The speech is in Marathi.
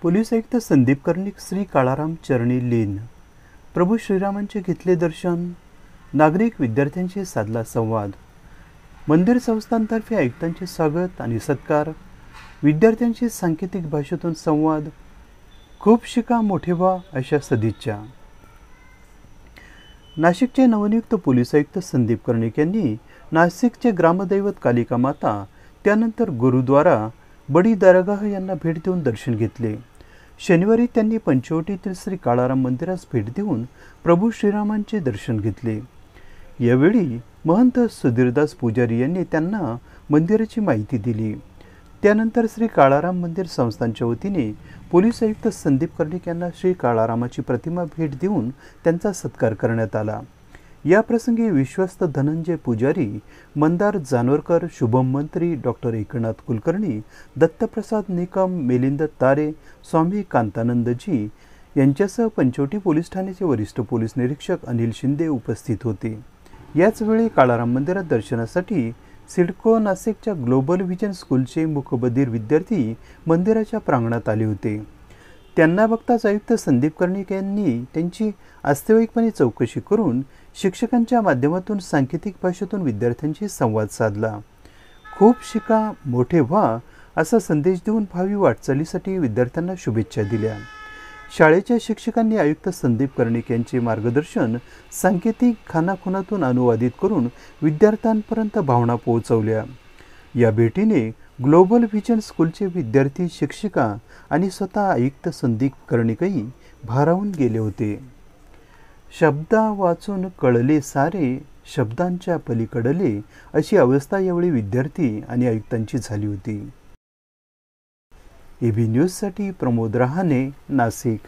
पोलीस आयुक्त संदीप कर्णिक श्री काळाराम चरणी लीन प्रभू श्रीरामांचे घेतले दर्शन, नागरिक विद्यार्थ्यांशी साधला संवाद, मंदिर संस्थांतर्फे आयुक्तांचे स्वागत आणि सत्कार, विद्यार्थ्यांशी सांकेतिक भाषेतून संवाद, खूप शिका मोठे व्हा अशा सदिच्छा. नाशिकचे नवनियुक्त पोलीस आयुक्त संदीप कर्णिक यांनी नाशिकचे ग्रामदैवत कालिका माता, त्यानंतर गुरुद्वारा, बडी दरगाह यांना भेट देऊन दर्शन घेतले. शनिवारी त्यांनी पंचवटीतील श्री काळाराम मंदिरास भेट देऊन प्रभू श्रीरामांचे दर्शन घेतले. यावेळी महंत सुधीरदास पुजारी यांनी त्यांना मंदिराची माहिती दिली. त्यानंतर श्री काळाराम मंदिर संस्थांच्या वतीने पोलीस आयुक्त संदीप कर्णिक यांना श्री काळारामाची प्रतिमा भेट देऊन त्यांचा सत्कार करण्यात आला. या प्रसंगी विश्वस्त धनंजय पुजारी, मंदार जानोरकर, शुभम मंत्री, डॉक्टर एकनाथ कुलकर्णी, दत्तप्रसाद निकम, मिलिंद तारे, स्वामी कांतानंदजी यांच्यासह पंचवटी पोलीस ठाण्याचे वरिष्ठ पोलीस निरीक्षक अनिल शिंदे उपस्थित होते. याचवेळी काळाराम मंदिरात दर्शनासाठी सिडको नाशिकच्या ग्लोबल व्हिजन स्कूलचे मूकबधीर विद्यार्थी मंदिराच्या प्रांगणात आले होते. त्यांना बघताच आयुक्त संदीप कर्णिक यांनी त्यांची वास्तविकपणे चौकशी करून शिक्षकांच्या माध्यमातून सांकेतिक भाषेतून विद्यार्थ्यांशी संवाद साधला. खूप शिका मोठे व्हा असा संदेश देऊन भावी वाटचालीसाठी विद्यार्थ्यांना शुभेच्छा दिल्या. शाळेच्या शिक्षकांनी आयुक्त संदीप कर्णिक यांचे मार्गदर्शन सांकेतिक खानाखुनातून अनुवादित करून विद्यार्थ्यांपर्यंत भावना पोहोचवल्या. या भेटीने ग्लोबल व्हिजन स्कूलचे विद्यार्थी, शिक्षिका आणि स्वतः आयुक्त संदीप कर्णिकही भारावून गेले होते. शब्दा वाचून कळले सारे, शब्दांच्या पलीकडले अशी अवस्था यावेळी विद्यार्थी आणि आयुक्तांची झाली होती. एबी न्यूजसाठी प्रमोद रहाणे, नाशिक.